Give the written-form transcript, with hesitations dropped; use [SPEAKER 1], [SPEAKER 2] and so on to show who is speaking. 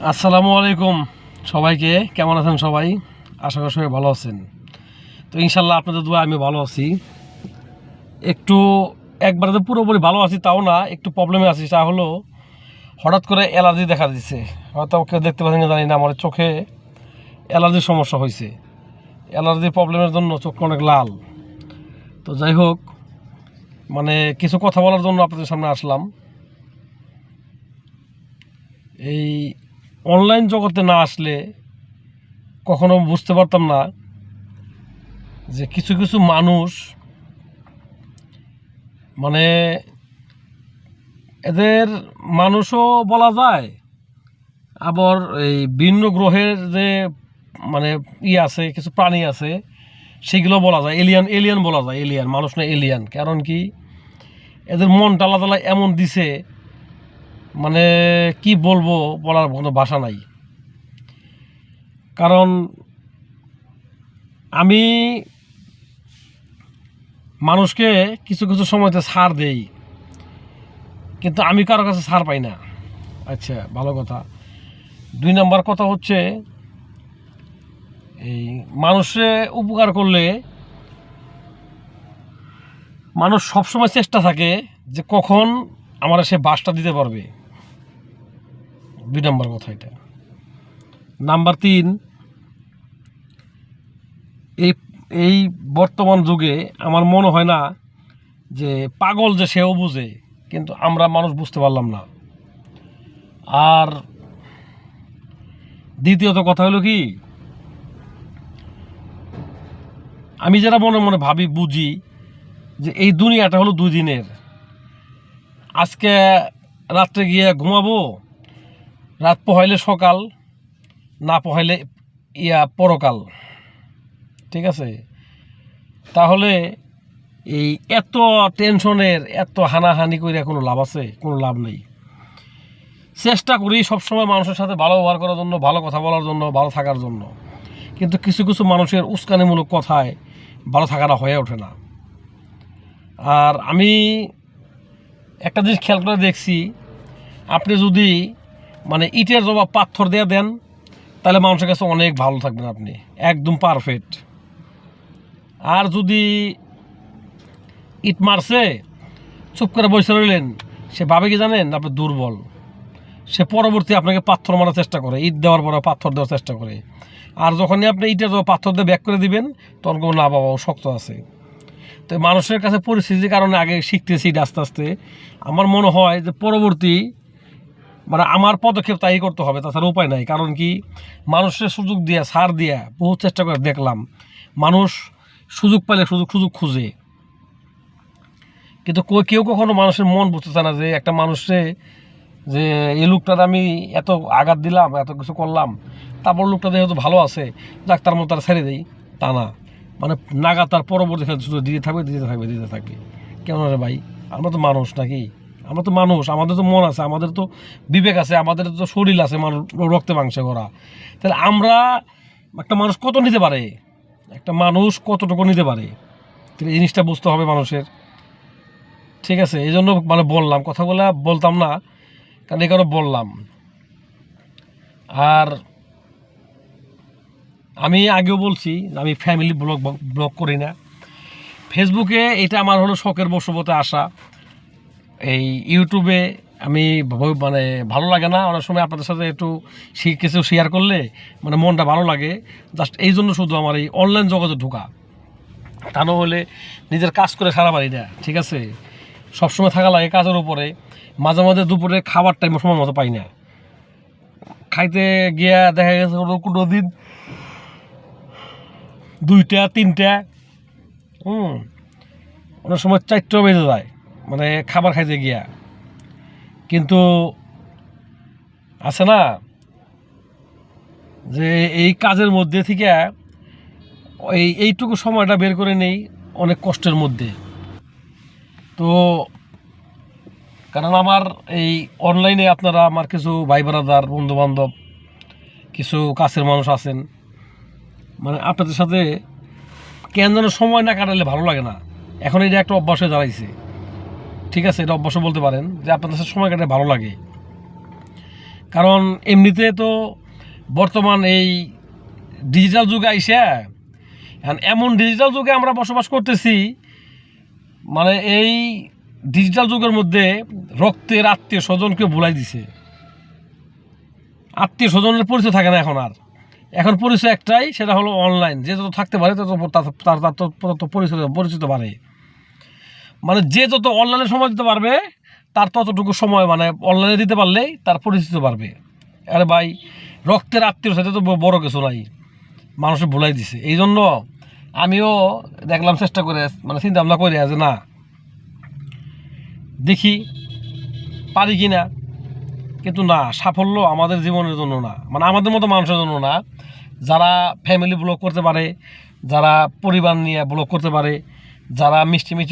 [SPEAKER 1] আসসালামু আলাইকুম সবাইকে। কেমন আছেন সবাই? আশা করি সবাই ভালো আছেন। তো ইনশাল্লাহ আপনাদের দোয়া আমি ভালো আছি। একটু একবারে তো পুরোপুরি ভালো আছি তাও না, একটু প্রবলেমে আছি। তা হলো হঠাৎ করে অ্যালার্জি দেখা দিচ্ছে। হয়তো কেউ দেখতে পাচ্ছেন জানি না, আমার চোখে অ্যালার্জির সমস্যা হয়েছে। অ্যালার্জির প্রবলেমের জন্য চোখটা অনেক লাল। তো যাই হোক, কিছু কথা বলার জন্য আপনাদের সামনে আসলাম। এই অনলাইন জগতে না আসলে কখনো বুঝতে পারতাম না যে কিছু কিছু মানুষ মানে এদের মানুষও বলা যায়, আবার এই ভিন্ন গ্রহের যে মানে আছে, কিছু প্রাণী আছে সেগুলো বলা যায়। এলিয়ান এলিয়ান বলা যায়, এলিয়ান মানুষ না, এলিয়ান। কারণ কি, এদের মনটা আল্লাহ তাআলা এমন দিছে, কি বলবো, বলার কোনো ভাষা নাই। কারণ আমি মানুষকে কিছু কিছু সময়তে ছাড় দেই, কিন্তু আমি কারো কাছে ছাড় পাই না। আচ্ছা, ভালো কথা। 2 নম্বর কথা হচ্ছে, এই মানুষে উপকার করলে মানুষ সবসময় চেষ্টা থাকে যে কখন আমার সে বাসটা দিতে পারবে। 2 নম্বর কথা এটা। নাম্বার 3, এই এই বর্তমান যুগে আমার মনে হয় না যে পাগল যে সেও বুঝে, কিন্তু আমরা মানুষ বুঝতে পারলাম না। আর দ্বিতীয়ত কথা হলো কি, আমি যারা মনে মনে ভাবি বুঝি যে এই দুনিয়াটা হলো 2 দিনের। আজকে রাত্রে গিয়ে ঘুমাবো, রাত পোহাইলে সকাল, না পোহাইলে পরকাল। ঠিক আছে? তাহলে এই এত টেনশনের, এত হানাহানি করে কোনো লাভ আছে? কোনো লাভ নেই। চেষ্টা করি সবসময় মানুষের সাথে ভালো ব্যবহার করার জন্য, ভালো কথা বলার জন্য, ভালো থাকার জন্য, কিন্তু কিছু কিছু মানুষের উস্কানিমূলক কথায় ভালো থাকাটা হয়ে ওঠে না। আর আমি একটা জিনিস খেয়াল করে দেখছি, আপনি যদি ইটের জবাব পাথর দিয়ে দেন, তাহলে মানুষের কাছে অনেক ভালো থাকবেন, আপনি একদম পারফেক্ট। আর যদি ইট মারছে, চুপ করে বসে রইলেন, সে ভাবে কি জানেন, আপনি দুর্বল। সে পরবর্তী আপনাকে পাথর মারার চেষ্টা করে, ইট দেওয়ার পরে পাথর দেওয়ার চেষ্টা করে। আর যখনই আপনি ইটের পাথর দিয়ে ব্যাক করে দিবেন, তখন কোনো না, বাবা ও শক্ত আছে। তো মানুষের কাছে পরিস্থিতির কারণে আগে শিখতেছি আস্তে আস্তে। আমার মনে হয় যে পরবর্তী আমার পদক্ষেপ তাই করতে হবে, তাছাড়া উপায় নাই। কারণ কি, মানুষের সুযোগ দিয়া, ছাড় দিয়া বহু চেষ্টা করে দেখলাম, মানুষ সুযোগ পাইলে সুযোগ খুঁজে, কিন্তু কেউ কখনো মানুষের মন বুঝতে চায় না যে একটা মানুষে, যে এই লোকটার আমি এত আঘাত দিলাম, এত কিছু করলাম, তারপর লোকটা যেহেতু ভালো আছে, যাক তার মতো তারা ছেড়ে দেই, তা না। নাগা তার পরবর্তী শুধু দিতে থাকবে। কেন রে ভাই, আমরা তো মানুষ নাকি? আমরা তো মানুষ, আমাদের তো মন আছে, আমাদের তো বিবেক আছে, আমাদের তো শরীর আছে, রক্তে মাংসে গড়া। তাহলে আমরা, একটা মানুষ কত নিতে পারে, একটা মানুষ কতটুকু নিতে পারে, তাহলে এই জিনিসটা বুঝতে হবে মানুষের। ঠিক আছে? এই জন্য বললাম, কথাগুলো বলতাম না, কারণ এই কারণে বললাম। আর আমি আগেও বলছি, আমি ফ্যামিলি ব্লগ করি না ফেসবুকে। এটা আমার হলো শখের বশবর্তী আসা। এই ইউটিউবে আমি ভালো লাগে না অনেক সময় আপনাদের সাথে একটু কিছু শেয়ার করলে মনটা ভালো লাগে। জাস্ট এই জন্য শুধু আমার এই অনলাইন জগতে ঢোকা, তা না হলে নিজের কাজ করে সারা পারি না। ঠিক আছে? সবসময় থাকা লাগে কাজের উপরে। মাঝে মাঝে দুপুরে খাবার টাইম সময় মতো পাই না, খাইতে গিয়া দেখা গেছে কোনো দিন 2টা 3টা, অনেক সময় 4টাও বেজে যায় খাবার খাইতে গিয়া। কিন্তু আছে না যে এই কাজের মধ্যে থেকে এইটুকু সময়টা বের করে নেই অনেক কষ্টের মধ্যে। তো কারণ আমার এই অনলাইনে আপনারা, আমার কিছু ভাই ব্রাদার, বন্ধু বান্ধব, কিছু কাছের মানুষ আছেন, আপনাদের সাথে কেন যেন সময় না কাটালে ভালো লাগে না। এখন এটা একটা অভ্যাস হয়ে দাঁড়াইছে। ঠিক আছে? এটা অভ্যাস বলতে পারেন যে আপনাদের সাথে সময় কাটালে ভালো লাগে। কারণ এমনিতে তো বর্তমান এই ডিজিটাল যুগে আইসে এমন ডিজিটাল যুগে আমরা বসবাস করতেছি, মানে এই ডিজিটাল যুগের মধ্যে রক্তের আত্মীয় স্বজনকে ভুলাই দিছে। আত্মীয় স্বজনের পরিচয় থাকে না এখন পরিচয় একটাই, সেটা হলো অনলাইন। যে যত থাকতে পারে তত পরিচিত বাড়ে। মানে যে যত অনলাইনে সময় দিতে পারবে তার ততটুকু সময় মানে অনলাইনে দিতে পারলেই তার পরিচিত বাড়বে। আরে ভাই, রক্তের আত্মীয়র সাথে তো বড় কিছু নাই, মানুষের ভুলাই দিছে। এই জন্য আমিও দেখলাম, চেষ্টা করে মানে চিন্তা ভাবনা করে যে না, দেখি পারি কি না। কিন্তু না, সাফল্য আমাদের জীবনের জন্য না, মানে আমাদের মতো মানুষের জন্য না। যারা ফ্যামিলি ব্লগ করতে পারে, যারা পরিবার নিয়ে ব্লগ করতে পারে, যারা মিষ্টি মিষ্টি